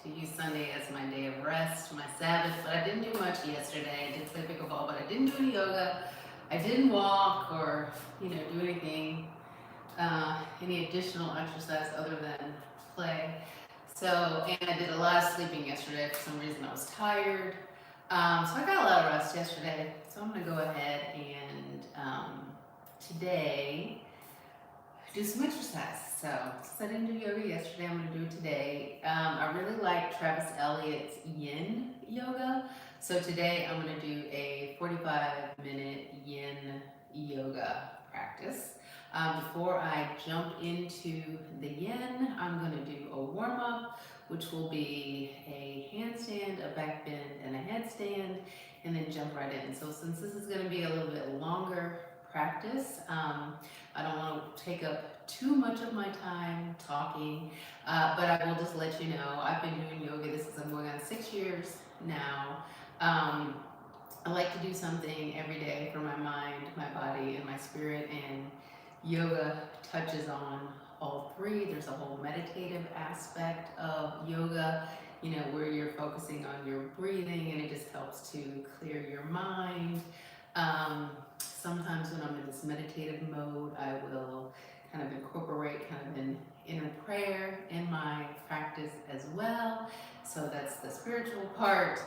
to use Sunday as my day of rest, my Sabbath, but I didn't do much yesterday. I did play pickleball, but I didn't do any yoga. I didn't walk or, do anything, any additional exercise other than play. So, and I did a lot of sleeping yesterday. For some reason, I was tired. So I got a lot of rest yesterday. So I'm gonna go ahead and today do some exercise. So since I didn't do yoga yesterday, I'm gonna do it today. I really like Travis Elliott's Yin yoga. So today I'm gonna do a 45-minute Yin yoga practice. Before I jump into the Yin, I'm gonna do a warm up, which will be a handstand, a back bend, and a headstand, and then jump right in. So since this is gonna be a little bit longer practice, I don't want to take up too much of my time talking, but I will just let you know, I've been doing yoga, I'm going on 6 years now. I like to do something every day for my mind, my body, and my spirit, and yoga touches on all three. There's a whole meditative aspect of yoga, where you're focusing on your breathing, and it just helps to clear your mind. Sometimes when I'm in this meditative mode, I will kind of incorporate kind of an inner prayer in my practice as well. So that's the spiritual part.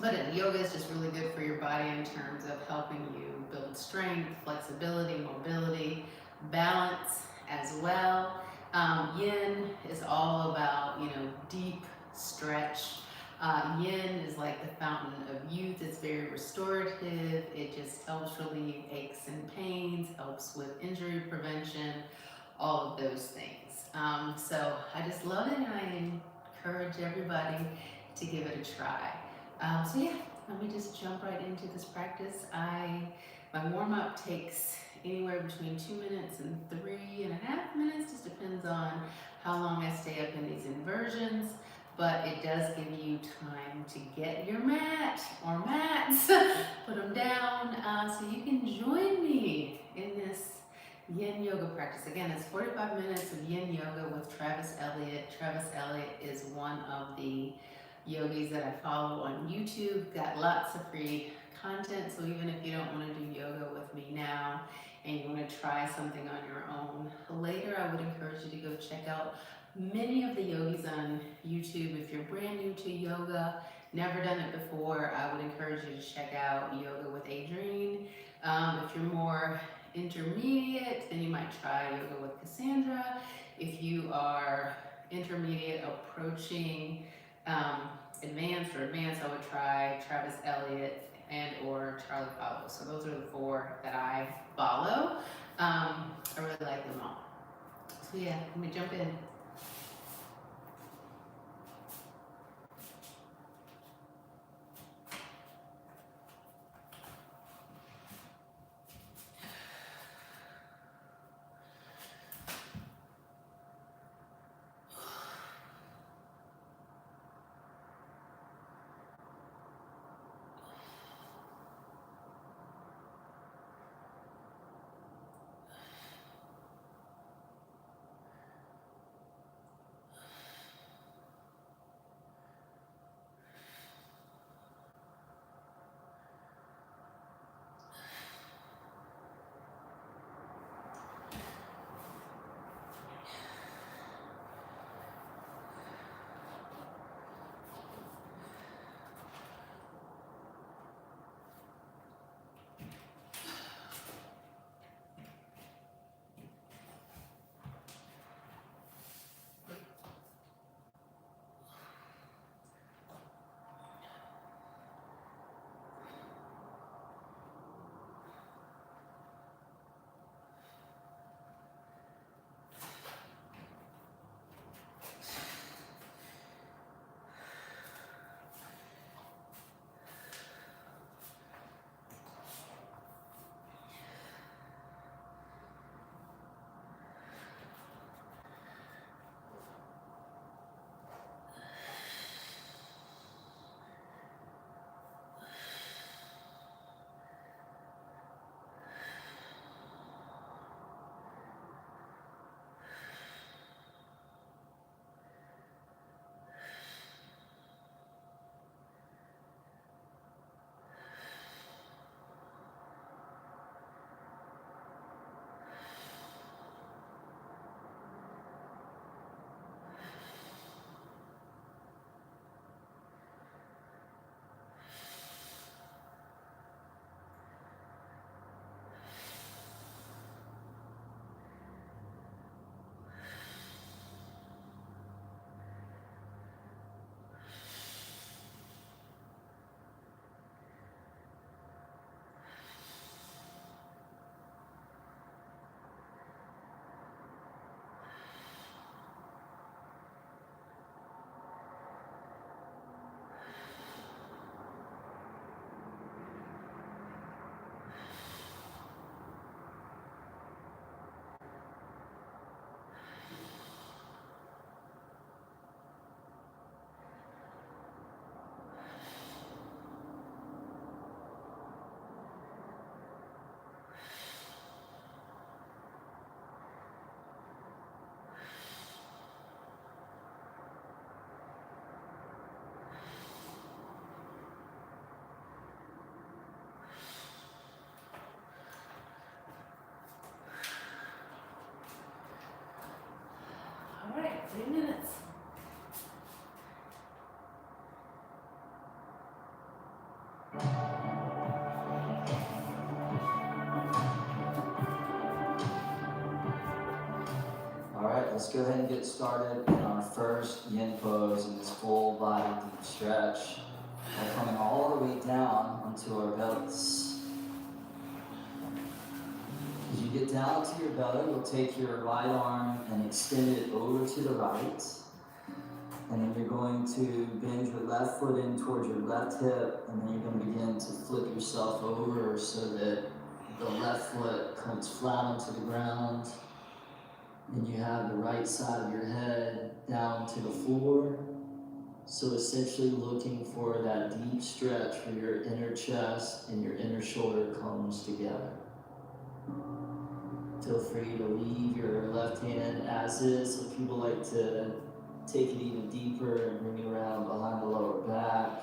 But yoga is just really good for your body in terms of helping you build strength, flexibility, mobility, balance as well. Yin is all about, deep stretch. Yin is like the fountain of youth. It's very restorative. It just helps relieve aches and pains, helps with injury prevention, all of those things. So I just love it, and I encourage everybody to give it a try. So yeah, let me just jump right into this practice. My warm-up takes anywhere between 2 minutes and 3.5 minutes, just depends on how long I stay up in these inversions, but it does give you time to get your mat or mats, put them down, so you can join me in this Yin yoga practice. Again, it's 45 minutes of Yin yoga with Travis Elliott. Travis Elliott is one of the yogis that I follow on YouTube. Got lots of free content, so even if you don't want to do yoga with me now and you want to try something on your own later, I would encourage you to go check out many of the yogis on YouTube. If you're brand new to yoga, never done it before, I would encourage you to check out Yoga with Adriene. If you're more intermediate, then you might try Yoga with Cassandra. If you are intermediate approaching advanced, I would try Travis Elliott and or Charlie Follow. So those are the 4 that I follow. I really like them all. So yeah, let me jump in. let's go ahead and get started in our first yin pose in this full body deep stretch. We're coming all the way down onto our bellies. As you get down to your belly, you'll take your right arm and extend it over to the right. And then you're going to bend your left foot in towards your left hip, and then you're going to begin to flip yourself over so that the left foot comes flat onto the ground. And you have the right side of your head down to the floor. So essentially looking for that deep stretch where your inner chest and your inner shoulder comes together. Feel free to leave your left hand as is. Some people like to take it even deeper and bring it around behind the lower back.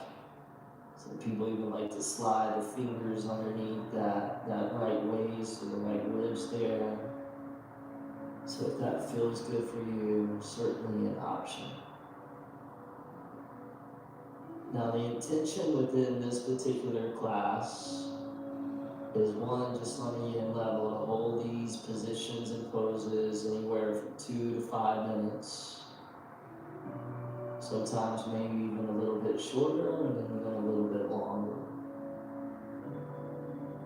Some people even like to slide the fingers underneath that right waist or the right ribs there. So if that feels good for you, certainly an option. Now the intention within this particular class is one, just on the yin level, to hold these positions and poses anywhere from 2 to 5 minutes. Sometimes maybe even a little bit shorter and then even a little bit longer.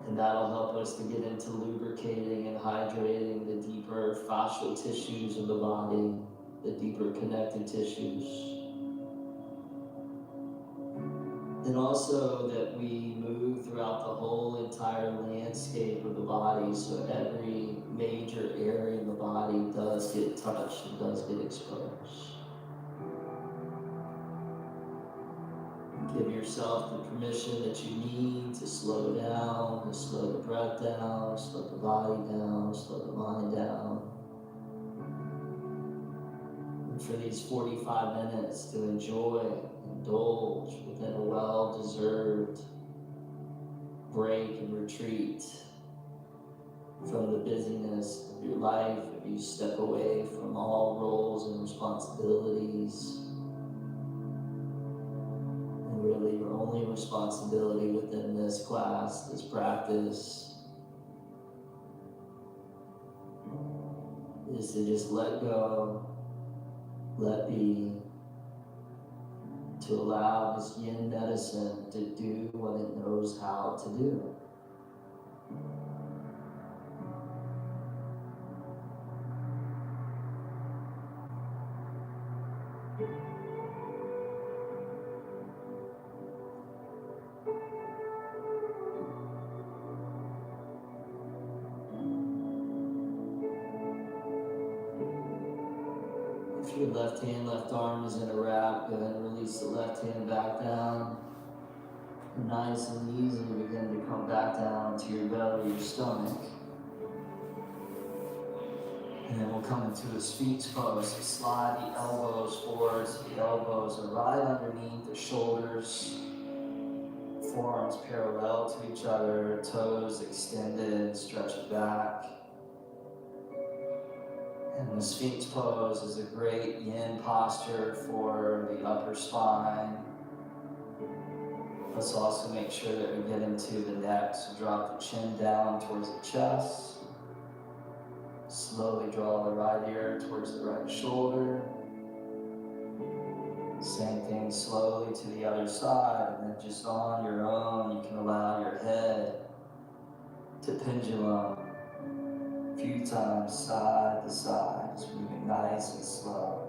And that'll help us to get into lubricating and hydrating the deeper fascial tissues of the body, the deeper connected tissues. And also that we move throughout the whole entire landscape of the body, so every major area of the body does get touched and does get exposed. Give yourself the permission that you need to slow down, to slow the breath down, slow the body down, slow the mind down. And for these 45 minutes to enjoy, indulge within a well-deserved break and retreat from the busyness of your life, if you step away from all roles and responsibilities. And really your only responsibility within this class, this practice, is to just let go, let be, to allow this yin medicine to do what it knows how to do. If your left hand, left arm is in a wrap, go ahead and release the left hand back down. And nice and easy, begin to come back down to your belly, your stomach. And then we'll come into a Sphinx pose. So slide the elbows forward, so the elbows are right underneath the shoulders. Forearms parallel to each other, toes extended, stretch it back. And the Sphinx pose is a great yin posture for the upper spine. Let's also make sure that we get into the neck, so drop the chin down towards the chest. Slowly draw the right ear towards the right shoulder. Same thing slowly to the other side, and then just on your own, you can allow your head to pendulum a few times side to side, just moving nice and slow.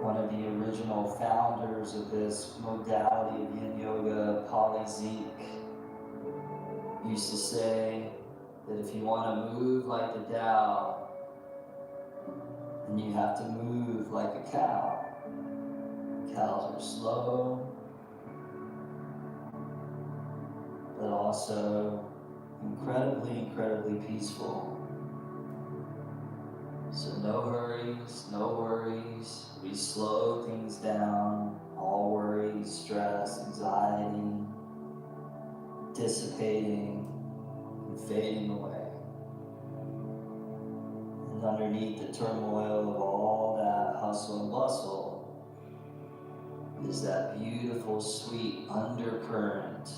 One of the original founders of this modality of yin yoga, Polly Zeke, used to say that if you want to move like the Tao, then you have to move like a cow. Cows are slow, but also incredibly peaceful. So no hurries, no worries. We slow things down. All worries, stress, anxiety, dissipating and fading away. And underneath the turmoil of all that hustle and bustle is that beautiful, sweet undercurrent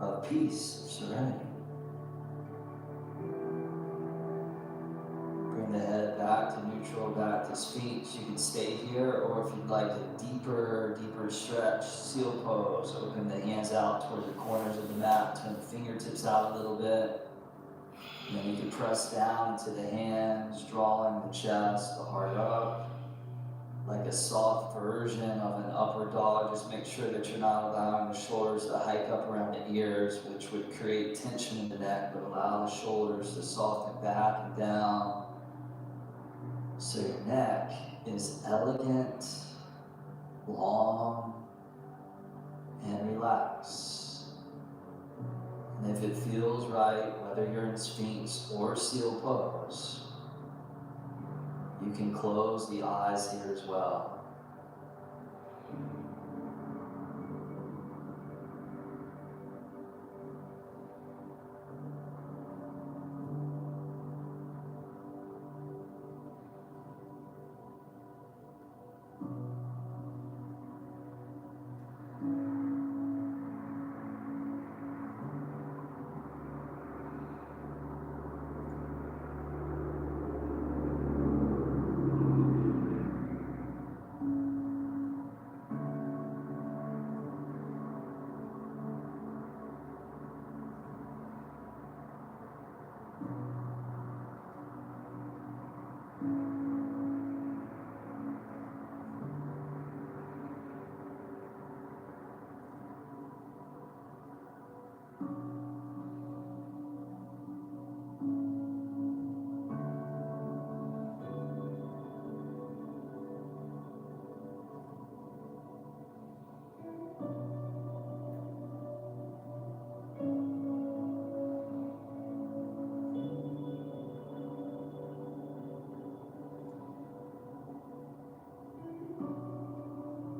of peace, of serenity. back to neutral, back to Sphinx. You can stay here, or if you'd like a deeper stretch, seal pose. Open the hands out towards the corners of the mat, turn the fingertips out a little bit. And then you can press down into the hands, drawing the chest, the heart up, like a soft version of an upward dog. Just make sure that you're not allowing the shoulders to hike up around the ears, which would create tension in the neck, but allow the shoulders to soften back and down. So your neck is elegant, long, and relaxed. And if it feels right, whether you're in Sphinx or seal pose, you can close the eyes here as well.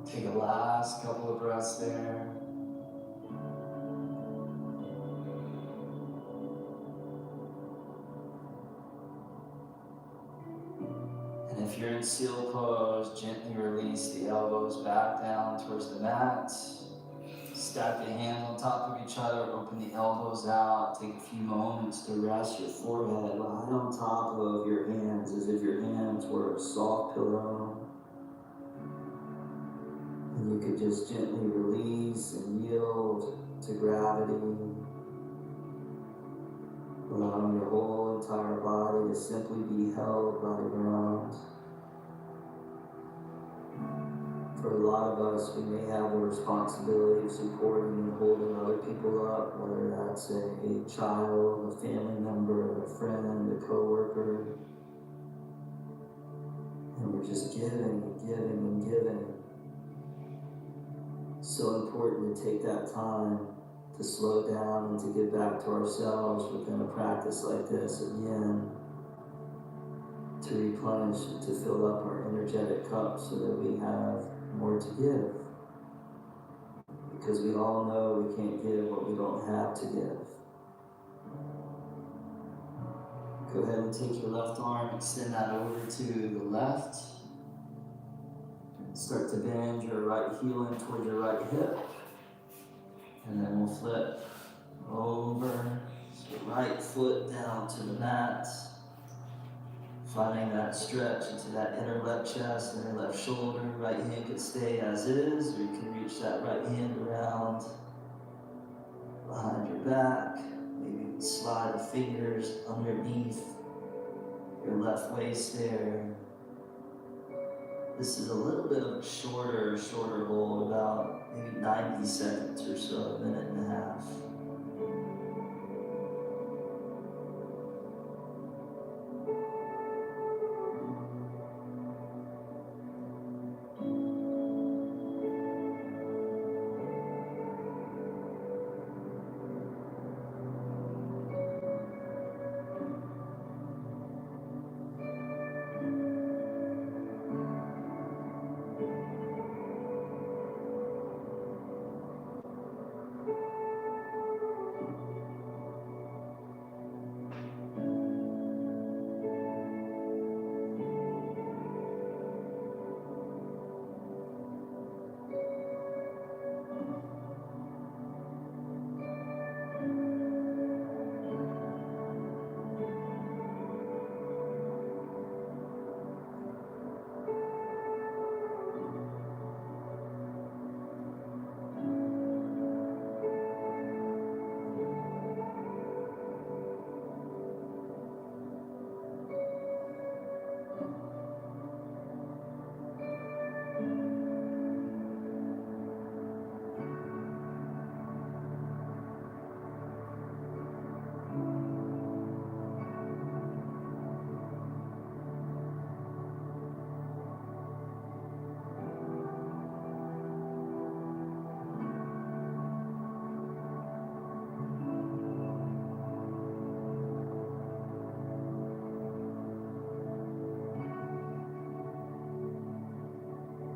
Take a last couple of breaths there. And if you're in seal pose, gently release the elbows back down towards the mat. Stack the hands on top of each other, open the elbows out. Take a few moments to rest your forehead right on top of your hands, as if your hands were a soft pillow. And you could just gently release and yield to gravity, allowing your whole entire body to simply be held by the ground. For a lot of us, we may have the responsibility of supporting and holding other people up, whether that's a child, a family member, a friend, a coworker. And we're just giving and giving and giving. So important to take that time to slow down and to give back to ourselves within a practice like this, again, to replenish and to fill up our energetic cup so that we have more to give. Because we all know we can't give what we don't have to give. Go ahead and take your left arm, extend that over to the left. Start to bend your right heel in toward your right hip. And then we'll flip over. So right foot down to the mat. Finding that stretch into that inner left chest, inner left shoulder. Right hand could stay as is, or you can reach that right hand around behind your back. Maybe slide the fingers underneath your left waist there. This is a little bit of a shorter hold, about maybe 90 seconds or so, a minute and a half.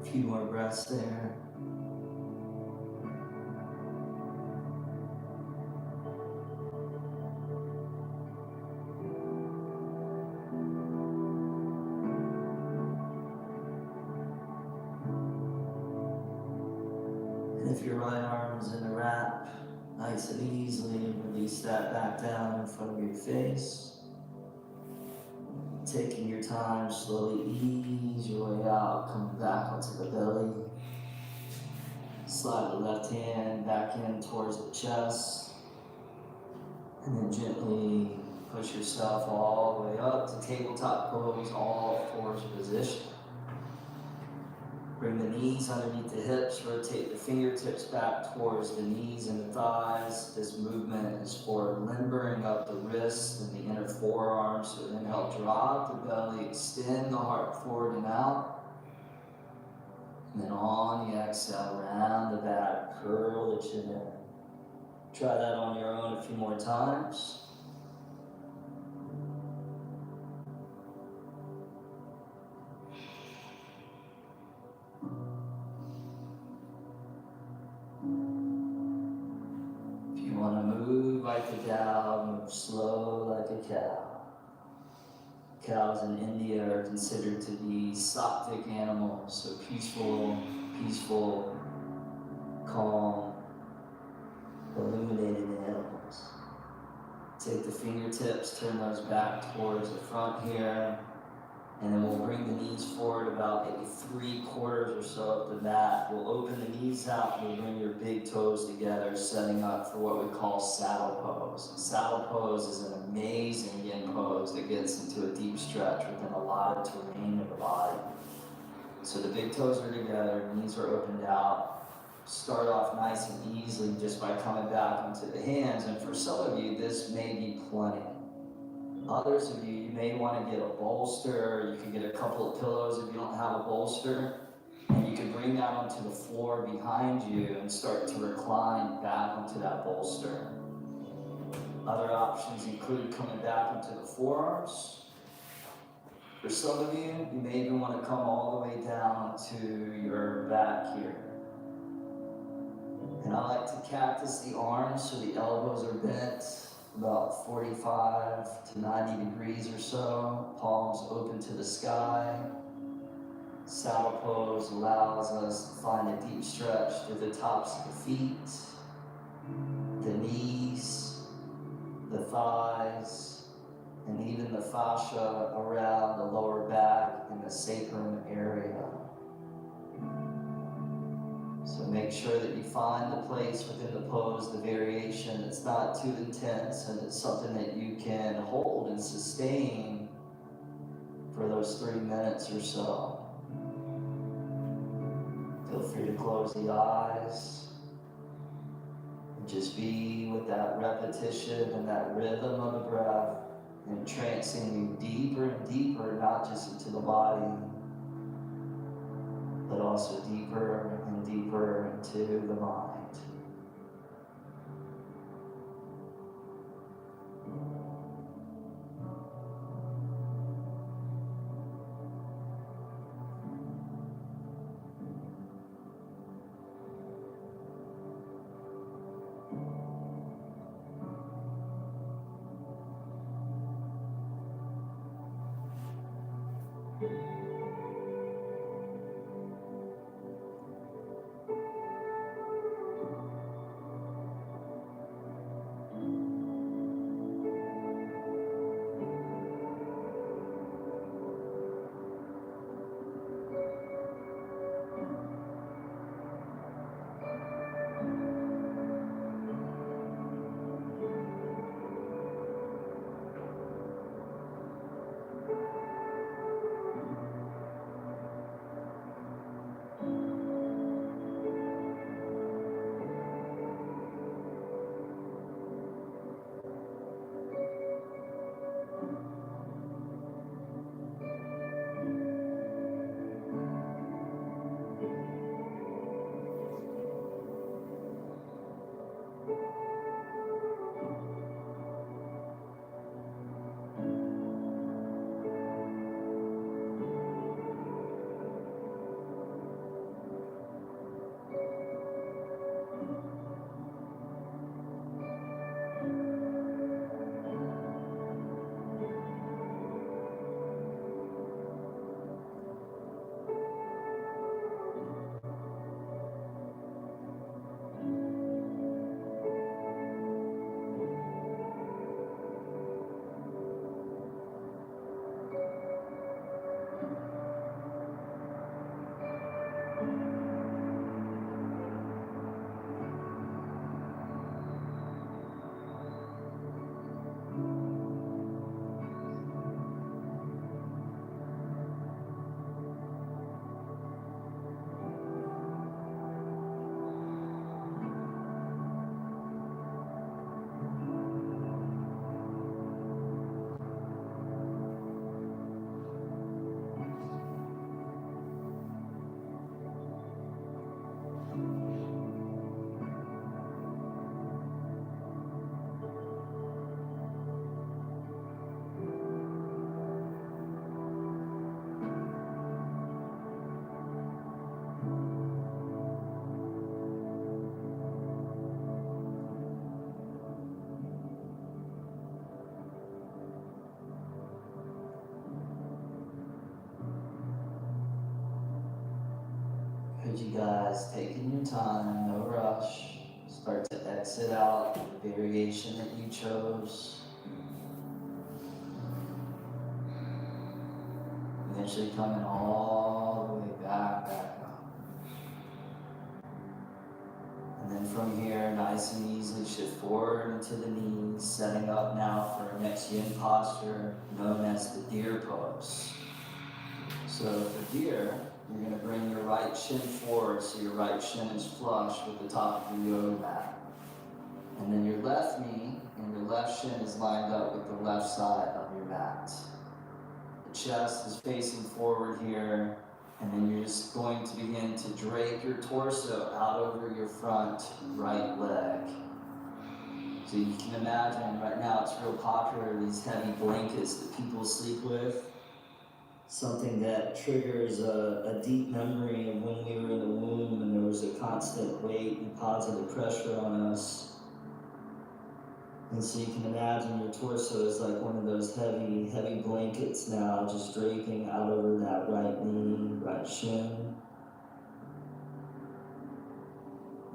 A few more breaths there. And if your right arm is in a wrap, nice and easily release that back down in front of your face. Taking your time, slowly ease your way out, coming back onto the belly. Slide the left hand back in towards the chest. And then gently push yourself all the way up to tabletop pose, all fours position. Bring the knees underneath the hips, rotate the fingertips back towards the knees and the thighs. This movement is for limbering up the wrists and the inner forearms. So inhale, drop the belly, extend the heart forward and out. And then on the exhale, round the back, curl the chin in. Try that on your own a few more times. If you want to move like a cow, move slow like a cow. Cows in India are considered to be sattvic animals, so peaceful, calm, illuminated animals. Take the fingertips, turn those back towards the front here, and then we'll bring the knees forward about maybe 3/4 or so up the mat. We'll open the knees out and we'll bring your big toes together, setting up for what we call saddle pose. And saddle pose is an amazing yin pose that gets into a deep stretch within a lot of terrain of the body. So the big toes are together, knees are opened out. Start off nice and easily just by coming back into the hands. And for some of you, this may be plenty. Others of you, you may want to get a bolster. You can get a couple of pillows if you don't have a bolster. And you can bring that onto the floor behind you and start to recline back onto that bolster. Other options include coming back into the forearms. For some of you, you may even want to come all the way down to your back here. And I like to cactus the arms so the elbows are bent about 45 to 90 degrees or so, palms open to the sky. Saddle pose allows us to find a deep stretch through the tops of the feet, the knees, the thighs, and even the fascia around the lower back and the sacrum area. So make sure that you find the place within the pose, the variation that's not too intense, and it's something that you can hold and sustain for those 3 minutes or so. Feel free to close the eyes and just be with that repetition and that rhythm of the breath, entrancing you deeper and deeper, not just into the body, but also deeper and deeper into the mind. Could you guys, taking your time, no rush, start to exit out the variation that you chose. Eventually coming all the way back up. And then from here, nice and easily shift forward into the knees, setting up now for our next yin posture, known as the deer pose. So for deer, you're going to bring your right shin forward so your right shin is flush with the top of your yoga mat. And then your left knee and your left shin is lined up with the left side of your mat. The chest is facing forward here, and then you're just going to begin to drape your torso out over your front right leg. So you can imagine right now it's real popular, these heavy blankets that people sleep with. Something that triggers a deep memory of when we were in the womb and there was a constant weight and positive pressure on us. And so you can imagine your torso is like one of those heavy, heavy blankets now, just draping out over that right knee, right shin.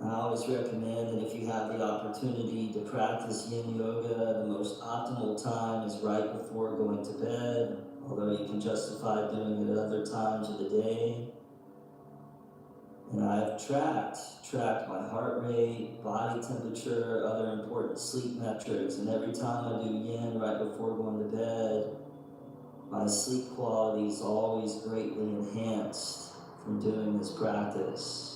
I always recommend that if you have the opportunity to practice yin yoga, the most optimal time is right before going to bed, although you can justify doing it at other times of the day. And I've tracked my heart rate, body temperature, other important sleep metrics, and every time I do yin right before going to bed, my sleep quality is always greatly enhanced from doing this practice.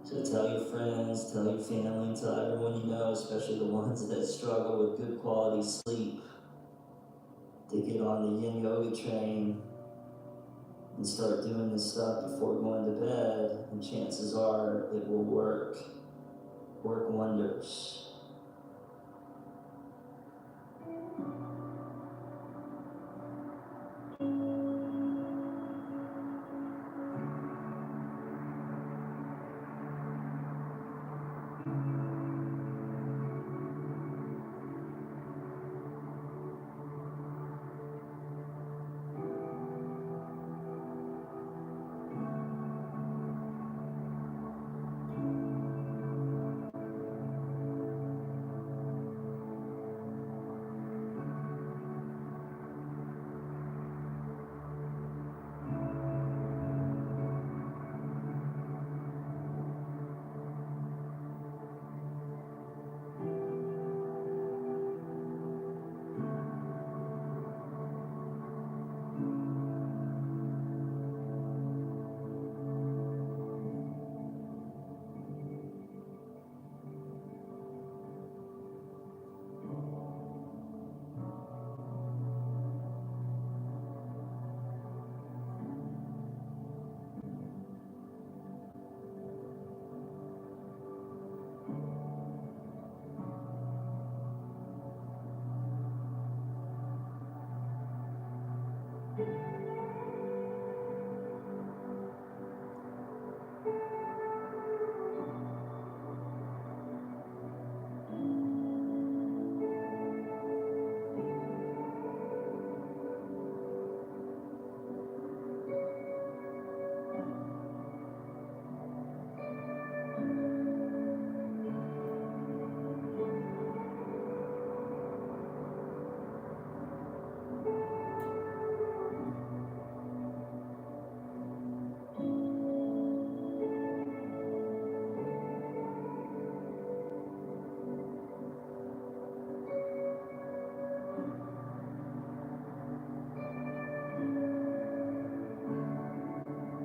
So tell your friends, tell your family, tell everyone you know, especially the ones that struggle with good quality sleep, to get on the yin yoga train and start doing this stuff before going to bed, and chances are it will work wonders.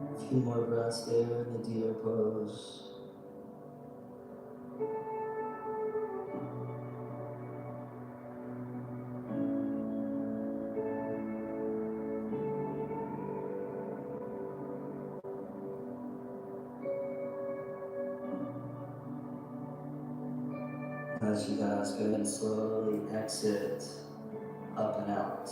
A few more breaths there in the deer pose. As you guys go ahead and slowly exit up and out.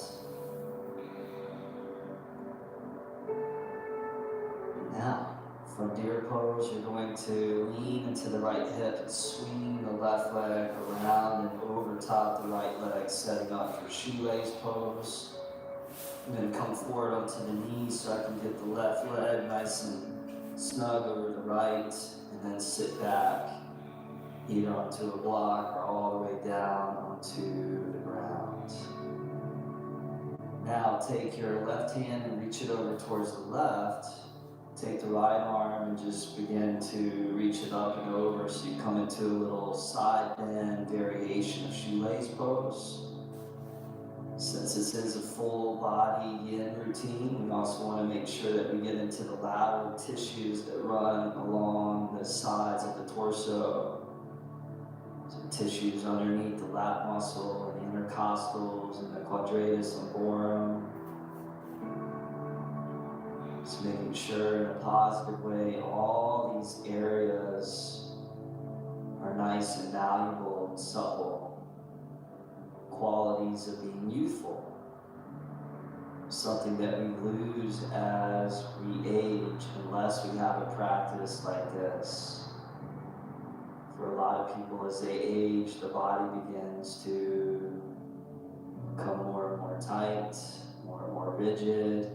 Now, from deer pose, you're going to lean into the right hip and swing the left leg around and over top the right leg, setting up for shoelace pose. I'm going to come forward onto the knees so I can get the left leg nice and snug over the right, and then sit back either onto a block or all the way down onto the ground. Now take your left hand and reach it over towards the left. Take the right arm and just begin to reach it up and over so you come into a little side bend variation of shoelace pose. Since this is a full body yin routine, we also want to make sure that we get into the lateral tissues that run along the sides of the torso. So tissues underneath the lat muscle and the intercostals and the quadratus lumborum. Just making sure in a positive way all these areas are nice and malleable and supple. Qualities of being youthful. Something that we lose as we age unless we have a practice like this. For a lot of people, as they age, the body begins to become more and more tight, more and more rigid,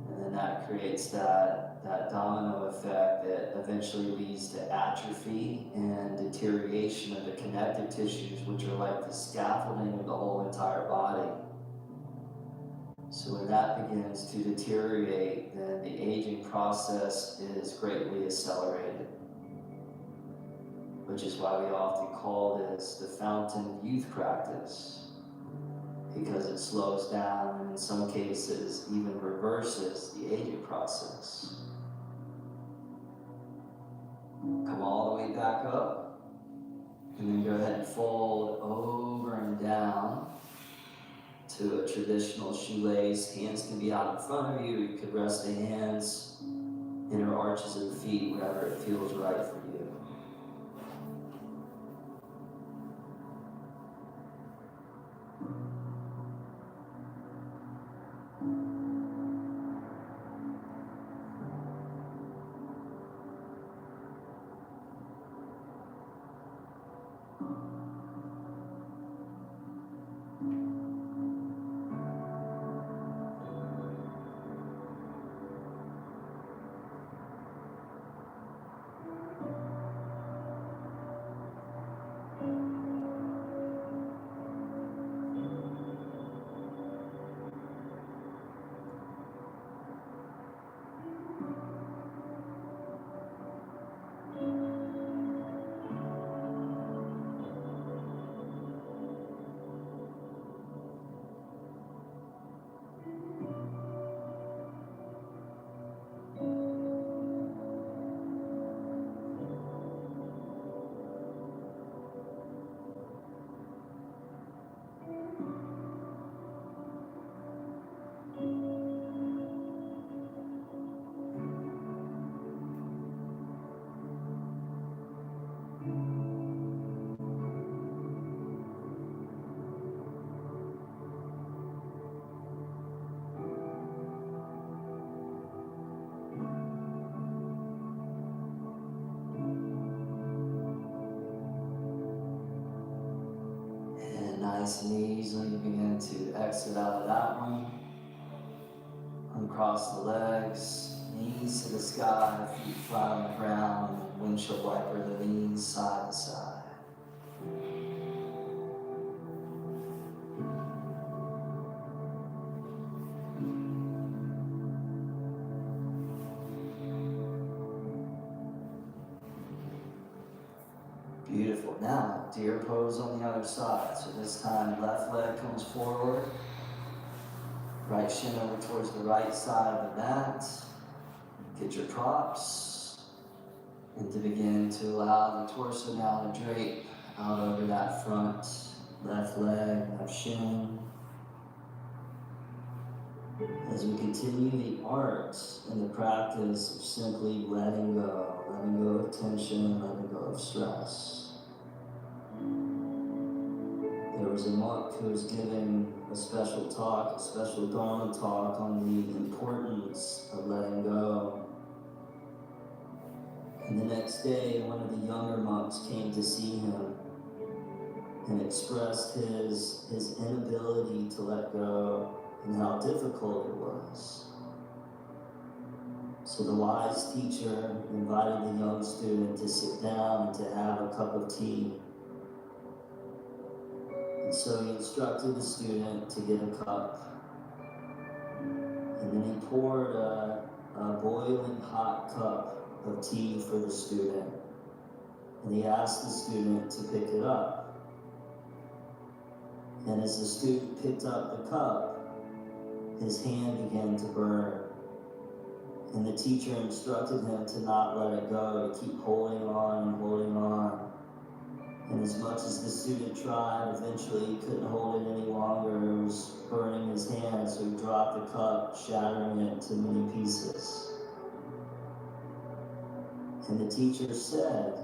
and then that creates that domino effect that eventually leads to atrophy and deterioration of the connective tissues, which are like the scaffolding of the whole entire body. So when that begins to deteriorate, then the aging process is greatly accelerated, which is why we often call this the fountain of youth practice, because it slows down and in some cases even reverses the aging process. Come all the way back up, and then go ahead and fold over and down to a traditional shoelace. Hands can be out in front of you. You could rest the hands, inner arches of the feet, wherever it feels right for you. Nice and easily begin to exit out of that one. Uncross the legs, knees to the sky, feet flat on the ground, and windshield wiper the knees side to side. Beautiful. Now, deer pose on the other side. So this time, left leg comes forward. Right shin over towards the right side of the mat. Get your props. And to begin to allow the torso now to drape out over that front left leg, left shin. As we continue the art and the practice of simply letting go of tension, letting go of stress. There was a monk who was giving a special talk, a special Dharma talk on the importance of letting go. And the next day, one of the younger monks came to see him and expressed his inability to let go, and how difficult it was. So the wise teacher invited the young student to sit down and to have a cup of tea. And so he instructed the student to get a cup. And then he poured a boiling hot cup of tea for the student. And he asked the student to pick it up. And as the student picked up the cup, his hand began to burn. And the teacher instructed him to not let it go, to keep holding on and holding on. And as much as the student tried, eventually he couldn't hold it any longer. It was burning his hand, so he dropped the cup, shattering it into many pieces. And the teacher said,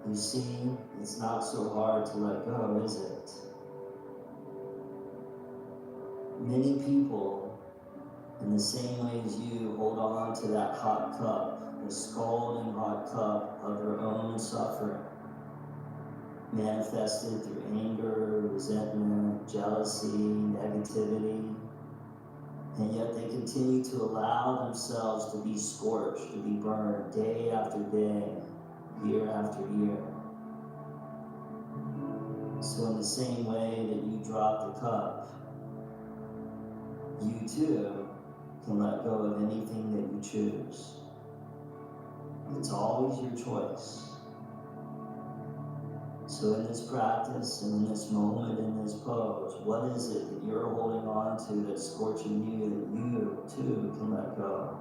"You see, it's not so hard to let go, is it?" Many people, in the same way as you, hold on to that hot cup, the scalding hot cup of their own suffering, manifested through anger, resentment, jealousy, negativity, and yet they continue to allow themselves to be scorched, to be burned day after day, year after year. So in the same way that you drop the cup, you too can let go of anything that you choose. It's always your choice. So in this practice, and in this moment, in this pose, what is it that you're holding on to that's scorching you that you too can let go?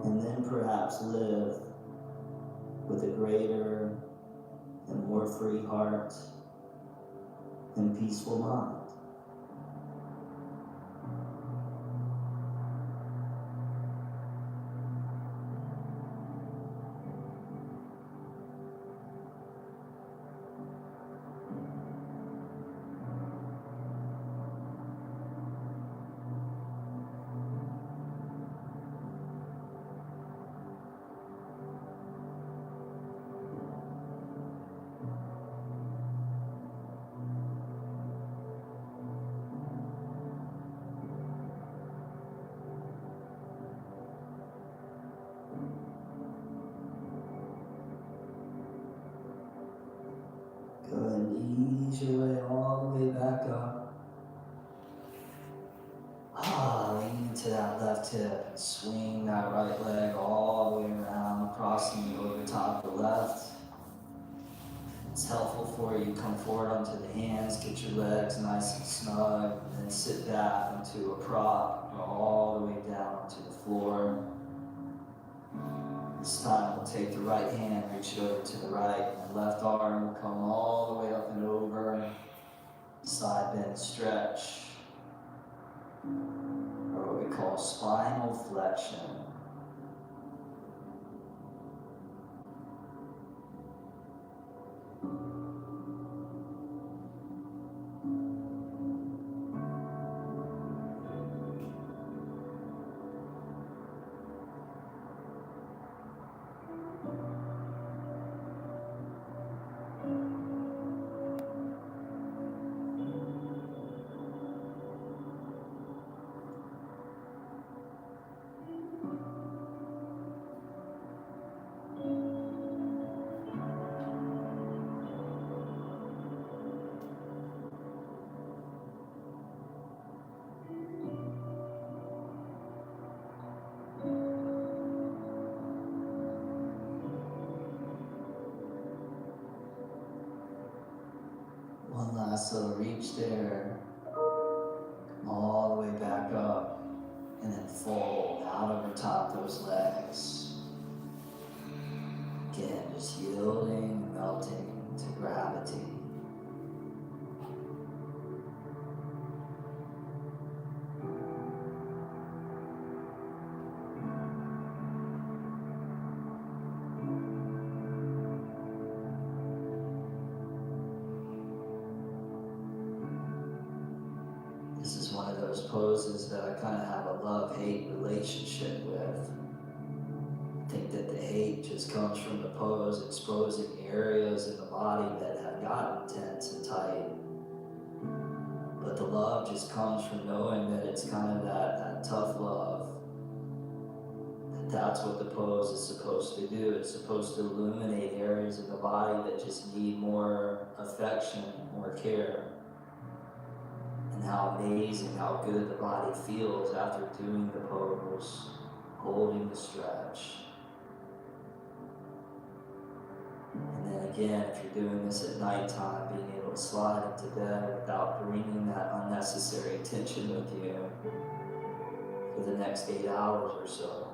And then perhaps live with a greater and more free heart and peaceful mind. Go ahead and ease your way all the way back up. Lean into that left hip and swing that right leg all the way around, crossing over top the left. It's helpful for you. Come forward onto the hands, get your legs nice and snug, and then sit back into a prop, go all the way down to the floor. This time we'll take the right hand, reach it over to the right, and the left arm will come all the way up and over. Side bend stretch, or what we call spinal flexion. One last little reach there. Come all the way back up. And then fold out over top those legs. Again, just yielding, melting to gravity. This is one of those poses that I kind of have a love-hate relationship with. I think that the hate just comes from the pose exposing areas in the body that have gotten tense and tight. But the love just comes from knowing that it's kind of that tough love. That's what the pose is supposed to do. It's supposed to illuminate areas of the body that just need more affection, more care. And how amazing, how good the body feels after doing the pose, holding the stretch. And then again, if you're doing this at nighttime, being able to slide into bed without bringing that unnecessary tension with you for the next 8 hours or so.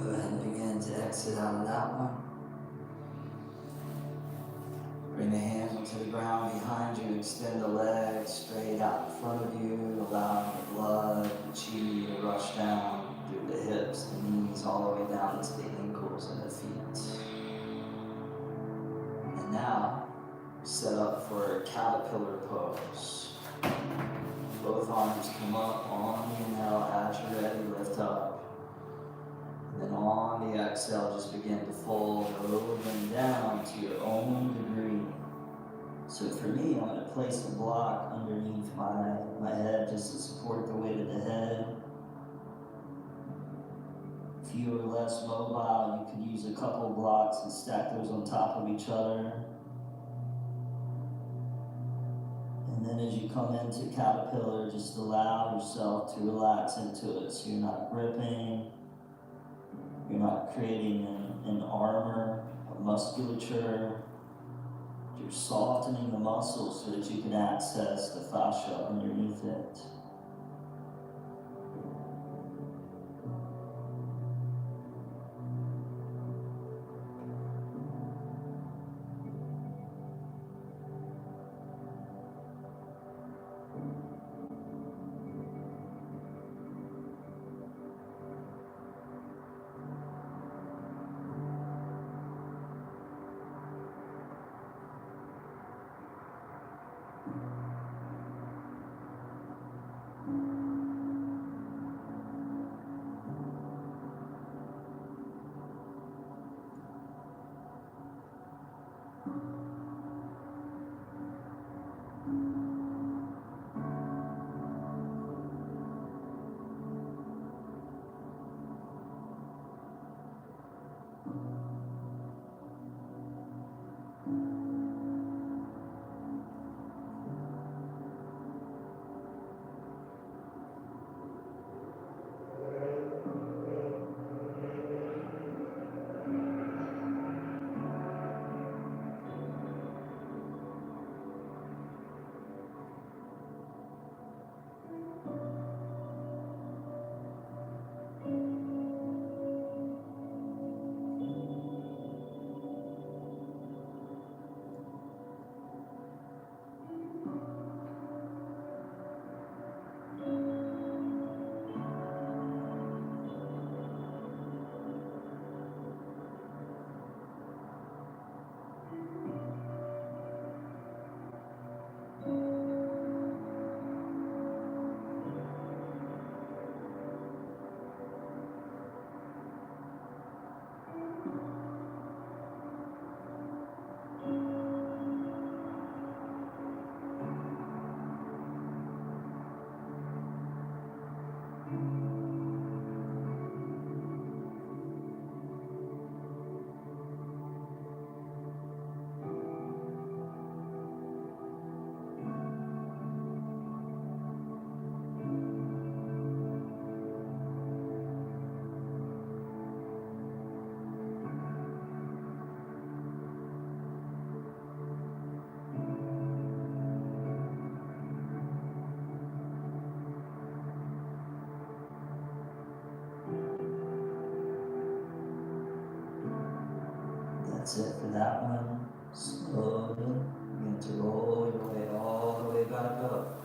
Go ahead and begin to exit out of that one. Bring the hands onto the ground behind you. Extend the legs straight out in front of you, allowing the blood, the chi to rush down through the hips, the knees, all the way down to the ankles and the feet. And now, set up for a caterpillar pose. Both arms come up on the inhale. As you're ready, lift up. And then on the exhale, just begin to fold over and down to your own degree. So for me, I'm going to place a block underneath my head just to support the weight of the head. If you are less mobile, you could use a couple blocks and stack those on top of each other. And then as you come into caterpillar, just allow yourself to relax into it. So you're not gripping. You're not creating an armor of musculature. You're softening the muscles so that you can access the fascia underneath it. That's it for that one. Slowly begin to roll your way all the way back up.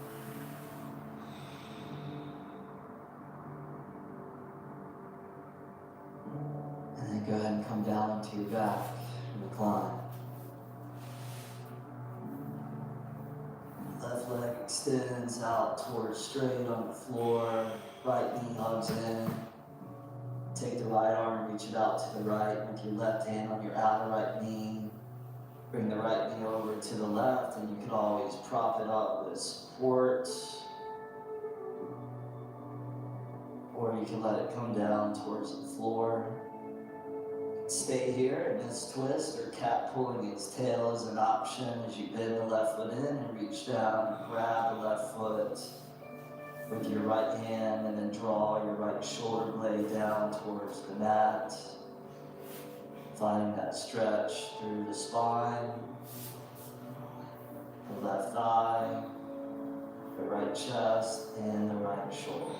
And then go ahead and come down onto your back, recline. Left leg extends out towards straight on the floor, right knee hugs in. Take the right arm, reach it out to the right with your left hand on your outer right knee. Bring the right knee over to the left, and you can always prop it up with support. Or you can let it come down towards the floor. Stay here in this twist, or cat pulling its tail is an option as you bend the left foot in and reach down and grab the left foot with your right hand, and then draw your right shoulder blade down towards the mat. Finding that stretch through the spine, the left thigh, the right chest, and the right shoulder.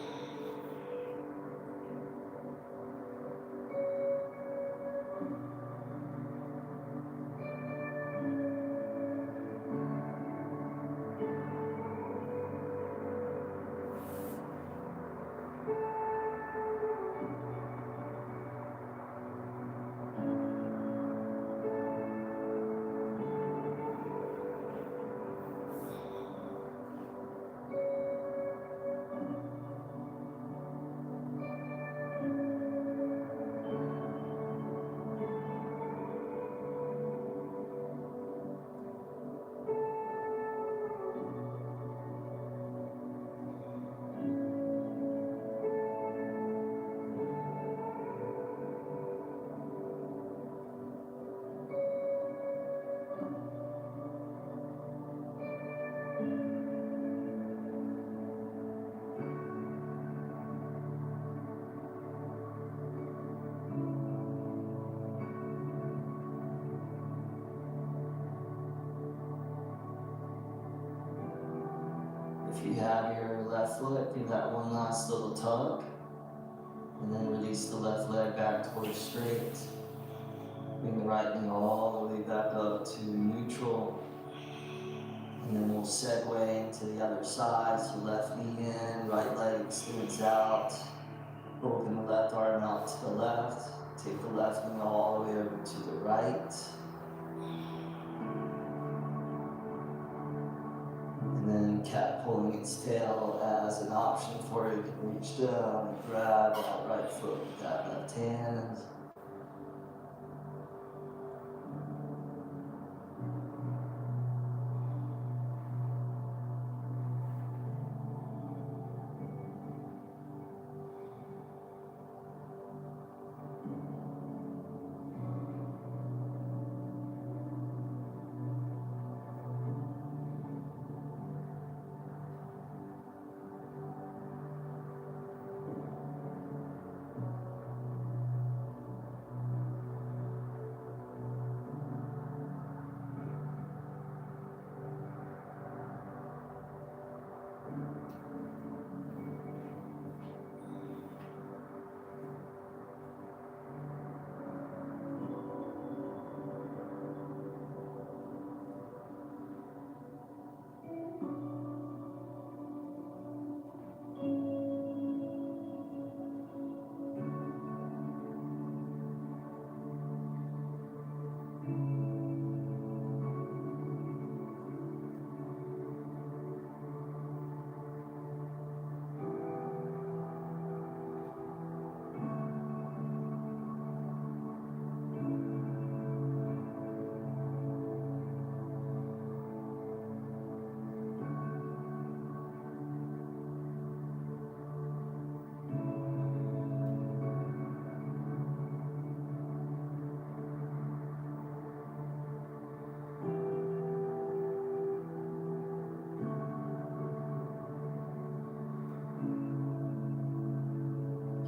If you have your left foot, give that one last little tug, and then release the left leg back towards straight. Bring the right knee all the way back up to neutral, and then we'll segue into the other side. So left knee in, right leg extends out. Open the left arm out to the left. Take the left knee all the way over to the right. And then cat pulling its tail as an option for you. You can reach down and grab that right foot with that left hand.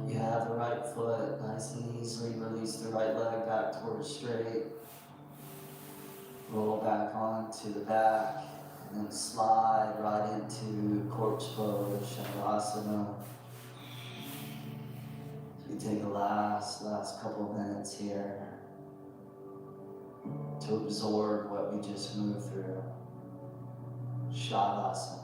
You have the right foot, nice and easily release the right leg back towards straight. Roll back onto the back, and then slide right into corpse pose, Shavasana. So you take the last couple of minutes here. to absorb what we just moved through. Shavasana.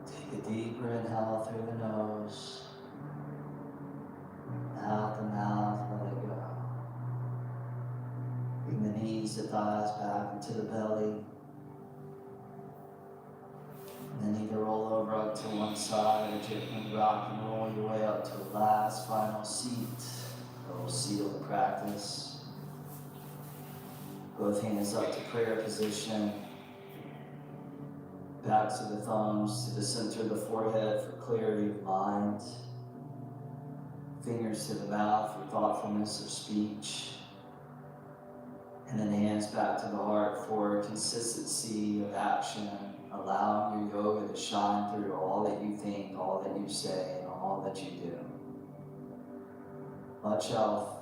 Take a deeper inhale through the nose. Out the mouth, let it go. Bring the knees, the thighs back into the belly. And then either roll over up to one side or gently rock and roll your way up to the last final seat. Or we'll seal the practice. Both hands up to prayer position. Backs of the thumbs to the center of the forehead for clarity of mind. Fingers to the mouth for thoughtfulness of speech. And then hands back to the heart for consistency of action, allowing your yoga to shine through all that you think, all that you say, and all that you do. Much health,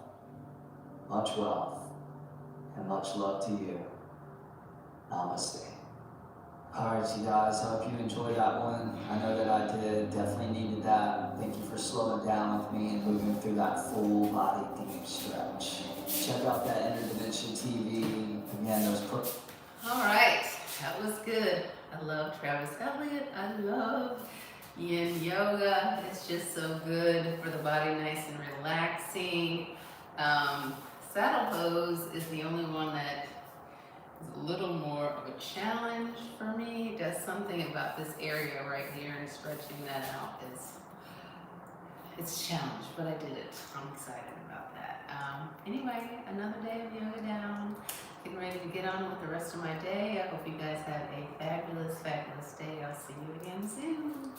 much wealth, and much love to you. Namaste. Alright, you guys, I hope you enjoyed that one. I know that I did, definitely needed that. Thank you for slowing down with me and moving through that full body deep stretch. Check out that Interdimension TV. Again, those Alright, that was good. I love Travis Elliott. I love Yin Yoga. It's just so good for the body, nice and relaxing. Saddle pose is the only one that is a little more of a challenge for me. It does something about this area right here, and stretching that out it's a challenge, but I did it. I'm excited about that. Anyway, another day of yoga down. Getting ready to get on with the rest of my day. I hope you guys have a fabulous, fabulous day. I'll see you again soon.